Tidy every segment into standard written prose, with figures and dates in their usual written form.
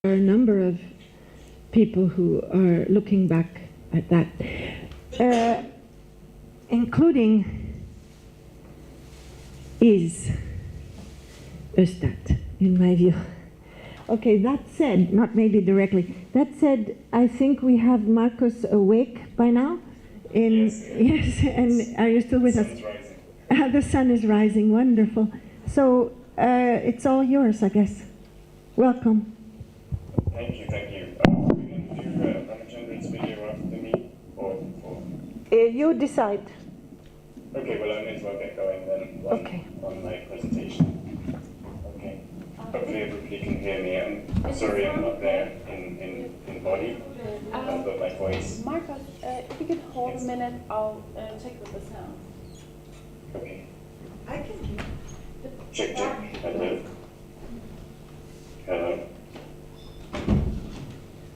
There are a number of people who are looking back at that, including Üstad, in my view. Okay, that said, not maybe directly, that said, I think we have Marcos awake by now. Yes, and are you still with us? The sun is rising, wonderful. So it's all yours, I guess. Welcome. Thank you. Are we going to do Ramachandran's video after me or before? You decide. Okay, well I may as well get going then on my presentation. Okay. Hopefully everybody can hear me. I'm sorry I'm not there in body, but my voice. Marcos, if you could hold a minute, I'll check with the sound. Okay. I can hear. Check. Hello. Hello.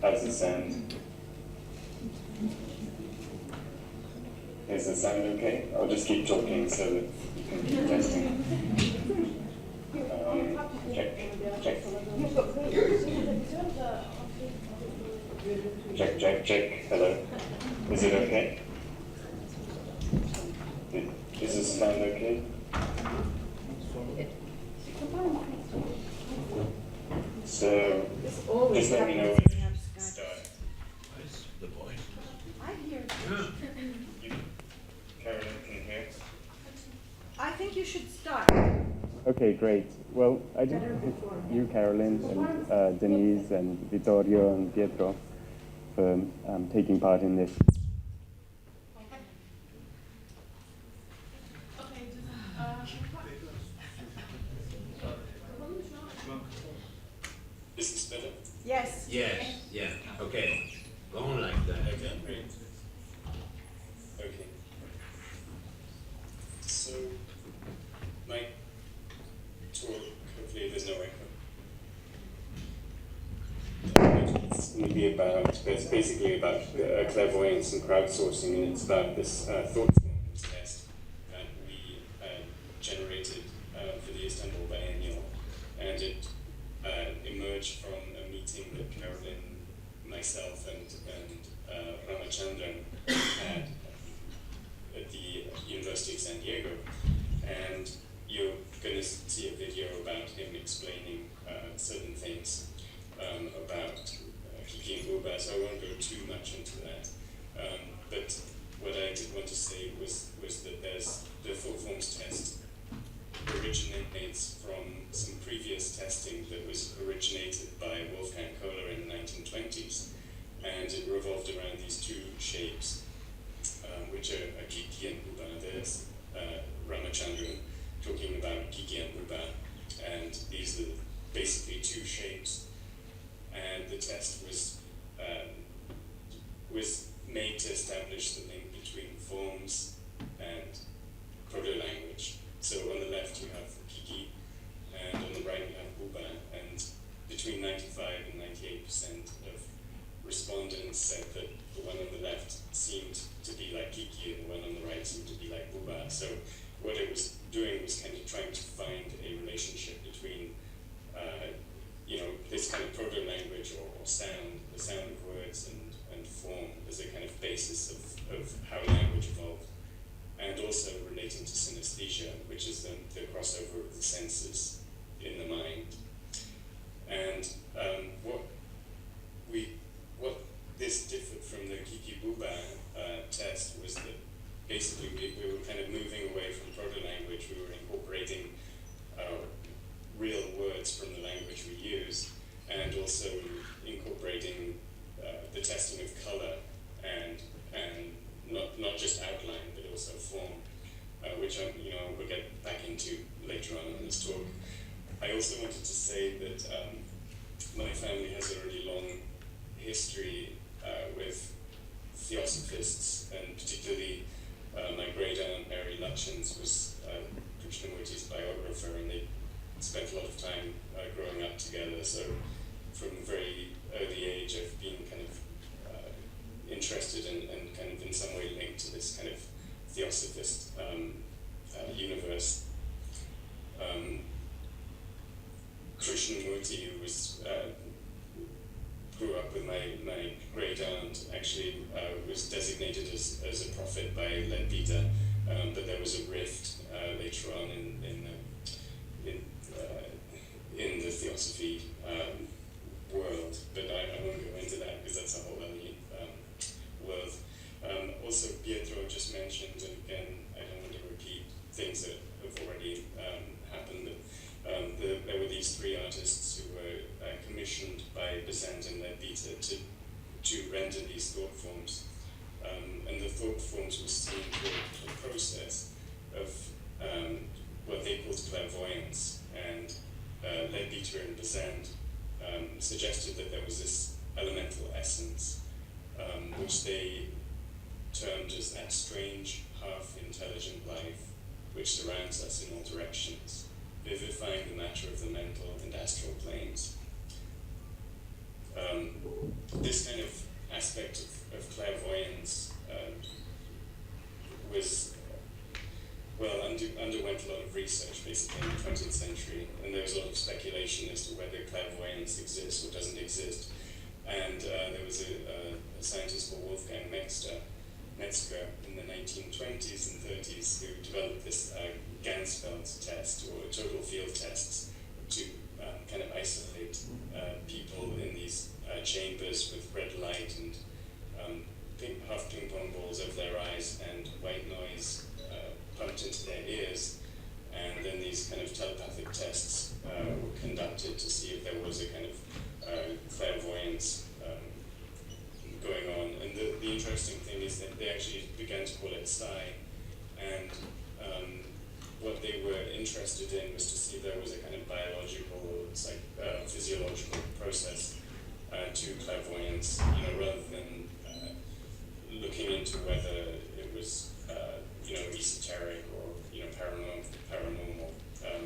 How's the sound? Is the sound okay? I'll just keep talking so that you can keep testing. Check. Hello. Is it okay? Is this sound okay? So, just let me know when you start. The voice. I hear. Carolyn, can you hear? I think you should start. Okay, great. Well, I just you, Carolyn, and Denise, and Vittorio, and Pietro for taking part in this. Is this better? Yes. Yes, yeah, okay. Go on like that. Okay, great. Okay. So, my talk, hopefully there's no echo. It's going to be it's basically about clairvoyance and crowdsourcing, and it's about this thought performance test that we generated for the Istanbul Biennial, and it emerged from a meeting that Carolyn, myself, and Ramachandran had at the University of San Diego, and you're going to see a video about him explaining certain things about Kiki and Buba, so I won't go too much into that. But what I did want to say was that there's the thought forms test originates from some previous testing that was originated by Wolfgang Kohler in the 1920s, and it revolved around these two shapes, which are Kiki and Buba. There's Ramachandran talking about Kiki and Buba, and these are basically two shapes, and the test was made to establish the link between forms and proto-language. So on the left you have Kiki, and on the right you have Buba, and between 95 and 98% of respondents said that the one on the left seemed to be like Kiki and the one on the right seemed to be like Buba. So what it was doing was kind of trying to find a relationship between this kind of proto-language or sound, the sound of words and form as a kind of basis of how language evolved, and also relating to synesthesia, which is the crossover of the senses in the mind. And what this differed from the Kiki Buba test was that basically we were kind of moving away from proto-language. We were incorporating real words from the language we use, and also incorporating the testing of color and not just outline but also form, which we'll get back into later on in this talk. I also wanted to say that my family has a really long history with theosophists, and particularly my great aunt Mary Lutyens was Krishnamurti's biographer, and they spent a lot of time growing up together. So from a very early age I've been kind of interested and kind of in some way linked to this kind of theosophist universe. Krishnamurti, who was grew up with my great aunt actually was designated as a prophet by Leadbeater, but there was a rift later on in the theosophy world, but I won't go into that because that's a whole other world. Also, Pietro just mentioned, and again, I don't want to repeat things that have already happened, but there were these three artists who were commissioned by Besant and Leadbeater to render these thought forms. And the thought forms were seen through a process of what they called clairvoyance. And Leadbeater and Besant suggested that there was this elemental essence, which they termed as that strange, half-intelligent life which surrounds us in all directions, vivifying the matter of the mental and astral planes. This kind of aspect of clairvoyance underwent a lot of research basically in the 20th century, and there was a lot of speculation as to whether clairvoyance exists or doesn't exist. And there was a scientist called Wolfgang Metzger in the 1920s and 30s who developed this Ganzfeld test, or total field tests, to kind of isolate people in these chambers with red light and half ping pong balls over their eyes and white noise pumped into their ears. And then these kind of telepathic tests were conducted to see if there was a kind of clairvoyance going on. And the interesting thing is that they actually began to call it psi, and what they were interested in was to see if there was a kind of biological or physiological process to clairvoyance, rather than looking into whether it was esoteric or paranormal.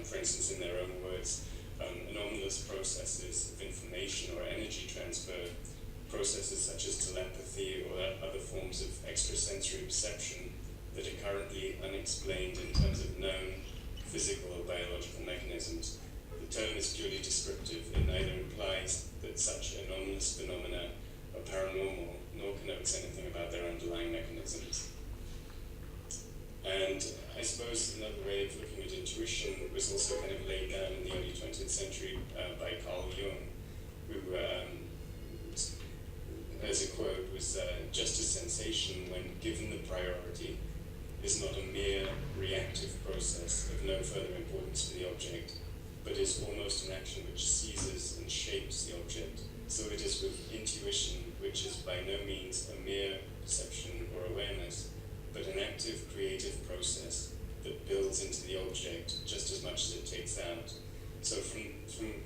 For instance, in their own words, anomalous processes of information or energy transfer, processes such as telepathy or other forms of extrasensory perception that are currently unexplained in terms of known physical or biological mechanisms. The term is purely descriptive. It neither implies that such anomalous phenomena are paranormal, nor connotes anything about their underlying mechanisms. And I suppose another way of looking at intuition was also kind of laid down in the early 20th century by Carl Jung, who, as a quote, was just a sensation when given the priority is not a mere reactive process of no further importance for the object, but is almost an action which seizes and shapes the object. So it is with intuition, which is by no means a mere perception or awareness, but an active creative process that builds into the object just as much as it takes out. So from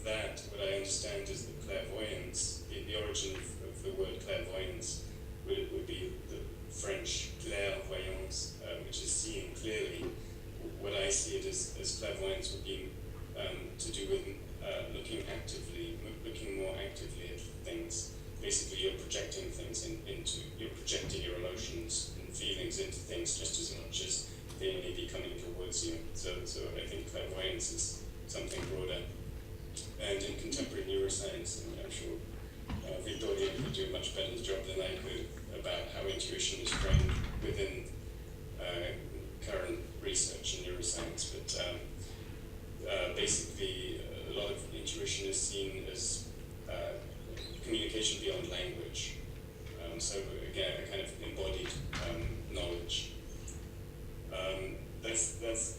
that, what I understand is that clairvoyance, the origin of the word clairvoyance would be the French clairvoyance, which is seeing clearly. What I see it as clairvoyance would be to do with looking more actively at things. Basically, you're projecting things you're projecting your emotions and feelings into things just as much as they may be coming towards you. So I think clairvoyance is something broader. And in contemporary neuroscience, and I'm sure Vittorio could do a much better job than I could about how intuition is framed within current research in neuroscience, but basically a lot of intuition is seen as communication beyond language. So again, a kind of embodied knowledge. That's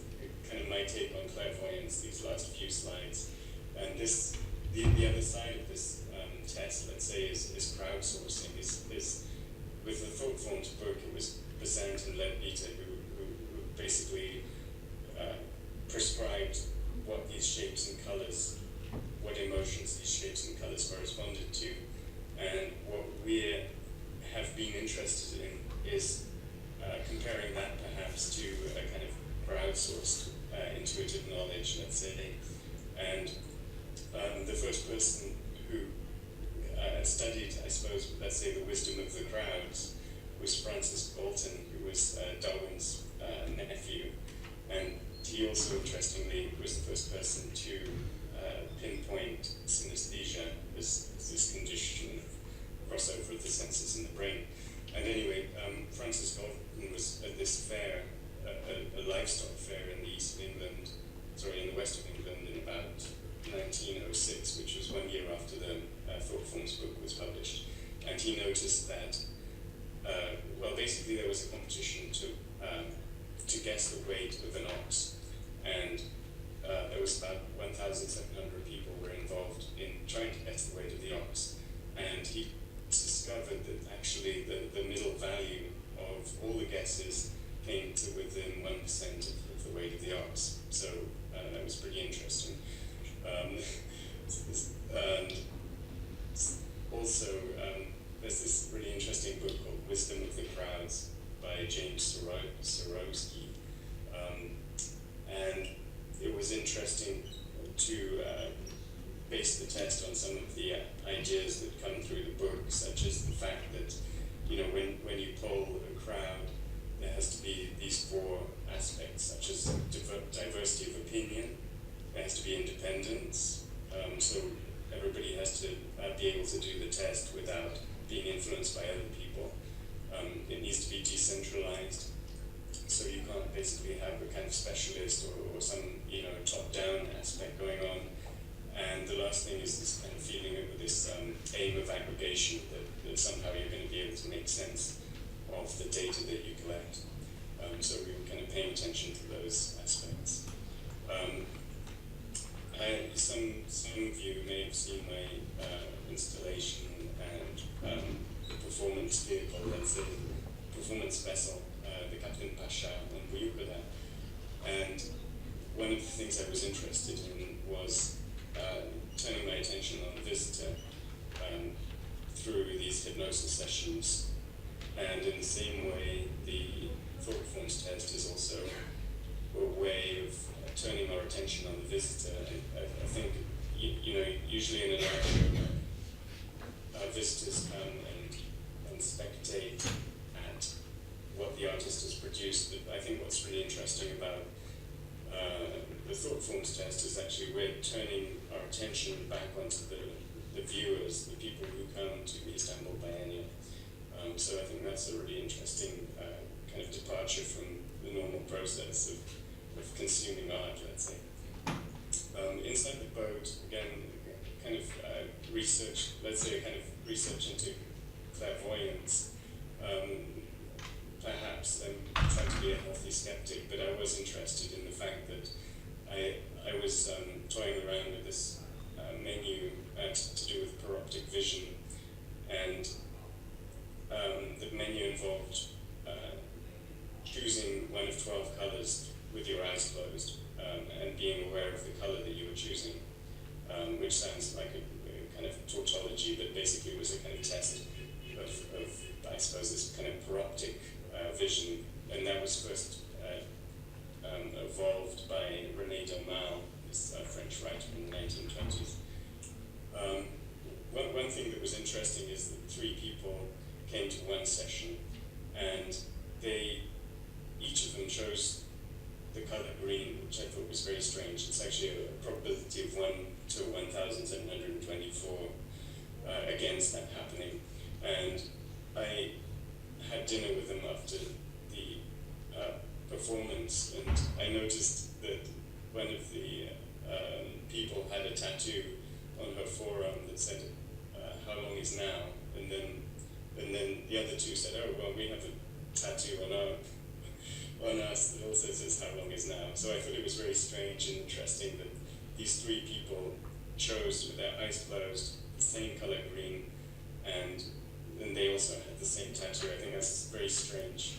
kind of my take on clairvoyance, these last few slides. And the other side of this test, let's say, is crowdsourcing. Is with the Thought Forms book, it was Besant and Leadbeater who basically prescribed what these shapes and colors, what emotions these shapes and colors corresponded to. And what we have been interested in is comparing that perhaps to a kind of crowdsourced intuitive knowledge, let's say. And the first person who studied, I suppose, let's say, the wisdom of the crowds was Francis Galton, who was Darwin's nephew. And he also, interestingly, was the first person to pinpoint synesthesia as this condition crossover of the senses in the brain. And anyway, Francis Galton was at this fair, a livestock fair in the east of England, in the west of England in about 1906, which was 1 year after the Thought Forms book was published. And he noticed that, basically there was a competition to guess the weight of an ox. And there was about 1,700 people were involved in trying to guess the weight of the ox. And he discovered that actually the middle value of all the guesses came to within 1% of the weight of the ox. So that was pretty interesting. And also, there's this really interesting book called Wisdom of the Crowds by James Sorowski. And it was interesting to base the test on some of the ideas that come through the book, such as the fact that, when you poll a crowd, there has to be these 4 aspects, such as diversity of opinion, there has to be independence, so everybody has to be able to do the test without being influenced by other people. It needs to be decentralized, so you can't basically have a kind of specialist or some top-down aspect going on. And the last thing is this kind of feeling of this aim of aggregation, that somehow you're going to be able to make sense of the data that you collect. So we were kind of paying attention to those aspects. Some of you may have seen my installation and performance vehicle, that's a performance vessel, the Captain Pasha in Buyukada. And one of the things I was interested in was turning my attention on the visitor through these hypnosis sessions. And in the same way, the Thought Forms test is also a way of turning our attention on the visitor. I think, usually in an art show, visitors come and spectate at what the artist has produced. But I think what's really interesting about the Thought Forms test is actually we're turning our attention back onto the viewers, the people who come to the Istanbul Biennial. So I think that's a really interesting kind of departure from the normal process of consuming art, let's say. Inside the boat, again, kind of research, let's say a kind of research into clairvoyance. Perhaps I'm trying to be a healthy skeptic, but I was interested in the fact that I was toying around with this menu to do with paroptic vision, and the menu involved choosing one of 12 colors with your eyes closed and being aware of the color that you were choosing, which sounds like a kind of tautology, but basically was a kind of test of I suppose, this kind of paroptic vision, and that was first evolved by René Daumal, this French writer in the 1920s. One thing that was interesting is that 3 people came to one session, and each of them chose the color green, which I thought was very strange. It's actually a probability of 1 to 1,724 against that happening. And I had dinner with them after the performance, and I noticed that one of the people had a tattoo on her forearm that said, "How long is now?" And then the other 2 said, "Oh, well, we have a tattoo on us that also says how long is now." So I thought it was very strange and interesting that these 3 people chose with their eyes closed the same color green, and then they also had the same tattoo. I think that's very strange,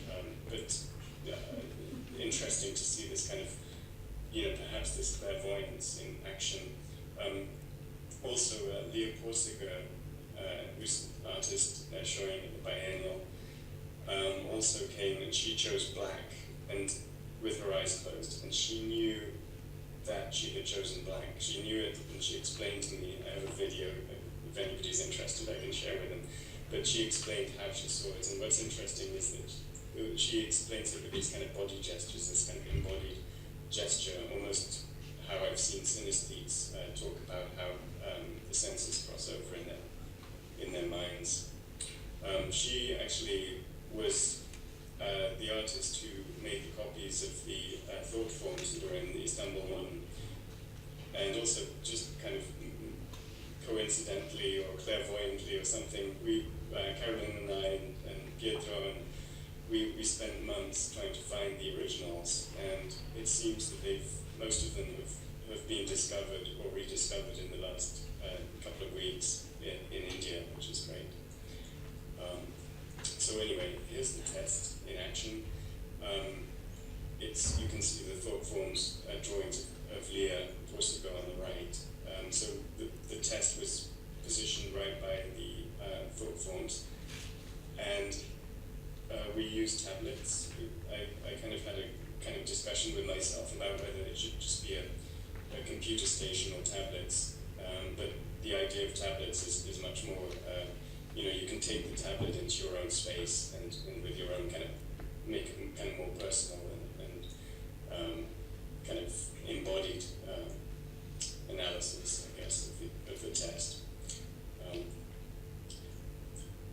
but interesting to see this kind of, perhaps this clairvoyance in action. Also, Leah Porsiger, who's an artist showing at the Biennial, also came, and she chose black and with her eyes closed, and she knew that she had chosen black. She knew it, and she explained to me. I have a video, if anybody's interested I can share with them, but she explained how she saw it. And what's interesting is that she explains it with these kind of body gestures, this kind of embodied gesture, almost how I've seen synesthetes talk about how the senses cross over in their minds. She actually was the artist who made the copies of the thought forms that are in the Istanbul one, and also just kind of coincidentally or clairvoyantly or something, Carolyn and I and Pietro, and we spent months trying to find the originals, and it seems that most of them have been discovered or rediscovered in the last couple of weeks in India, which is great. So anyway, here's the test in action. You can see the thought forms drawings of Leah Portugal on the right. So the test was positioned right by the thought forms, and we used tablets. I kind of had a kind of discussion with myself about whether it should just be a computer station or tablets, but the idea of tablets is much more, you can take the tablet into your own space and with your own kind of, make it kind of more personal and kind of embodied analysis, I guess, of the test.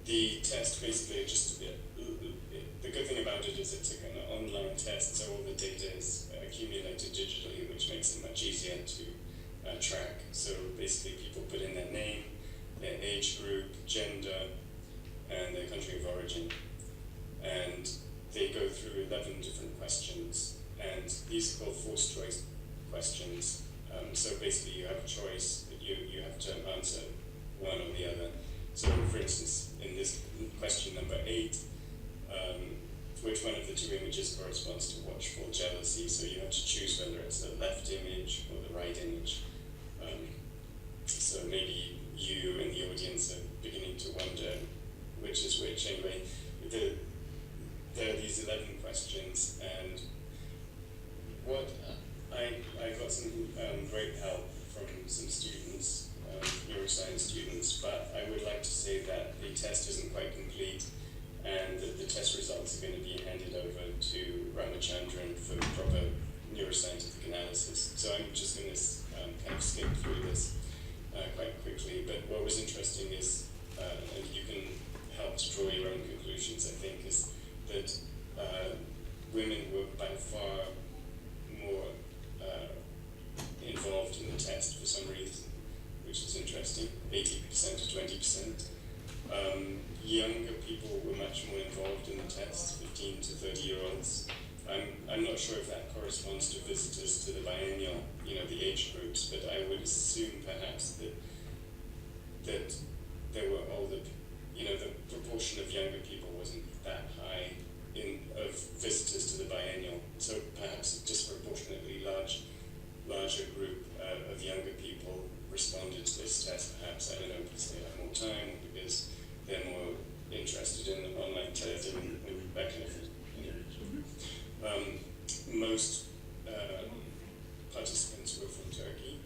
The test basically just, the good thing about it is it's an online test, so all the data is accumulated digitally, which makes it much easier to track. So basically people put in their name, their age group, gender, and their country of origin. And they go through 11 different questions, and these are called forced choice questions. So basically you have a choice, you have to answer one or the other. So for instance, in this question number 8, which one of the two images corresponds to watchful jealousy? So you have to choose whether it's the left image or the right image. So maybe you and the audience are beginning to wonder which is which. Anyway, there are these 11 questions, and what I got some great help from some students, neuroscience students, but I would like to say that the test isn't quite complete, and that the test results are going to be handed over to Ramachandran for proper neuroscientific analysis. So I'm just going to kind of skip through this quite quickly, but what was interesting is, and you can help to draw your own conclusions, I think, is that women were by far more involved in the test for some reason, which is interesting, 80% to 20%. Younger people were much more involved in the test, 15 to 30-year-olds. I'm not sure if that corresponds to visitors to the Biennial, the age groups, but I would assume perhaps that there were older, the proportion of younger people wasn't that high of visitors to the Biennial, so perhaps a disproportionately larger group of younger people responded to this test, perhaps, I don't know, because they have more time, because they're more interested in online testing and that kind of thing. Most participants were from Turkey,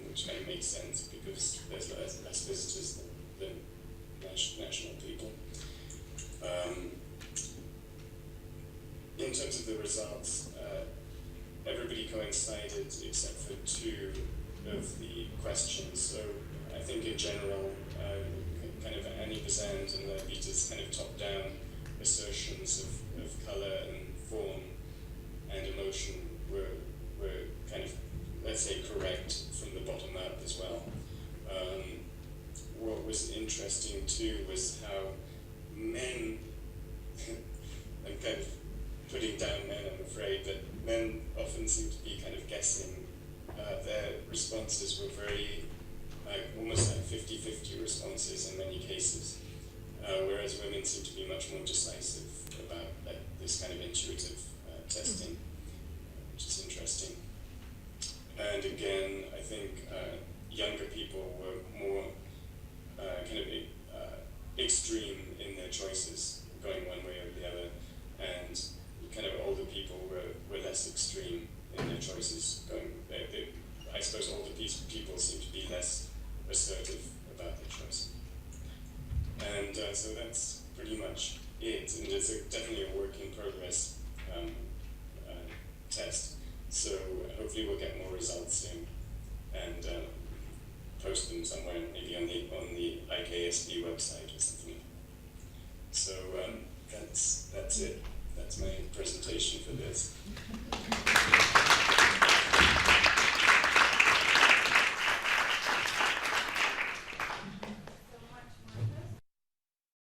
which kind of makes sense because there's less visitors than national people. In terms of the results, everybody coincided except for 2 of the questions. So I think in general, kind of Annie Besant and Vita's kind of top-down assertions of colour and form and emotion were kind of, let's say, correct from the bottom up as well. What was interesting too was how men, I'm kind of putting down men, I'm afraid, but men often seem to be kind of guessing. Their responses were very, almost like 50-50 responses in many cases, whereas women seem to be much more decisive about this kind of intuitive testing, which is interesting. And again, I think younger people were more kind of extreme in their choices, going one way or the other, and kind of older people were less extreme in their choices. I suppose older people seem to be less assertive about their choice. And so that's pretty much it, and it's definitely a work in progress test. So hopefully we'll get more results soon and post them somewhere, maybe on the IKSV website or something. So that's it. That's my presentation.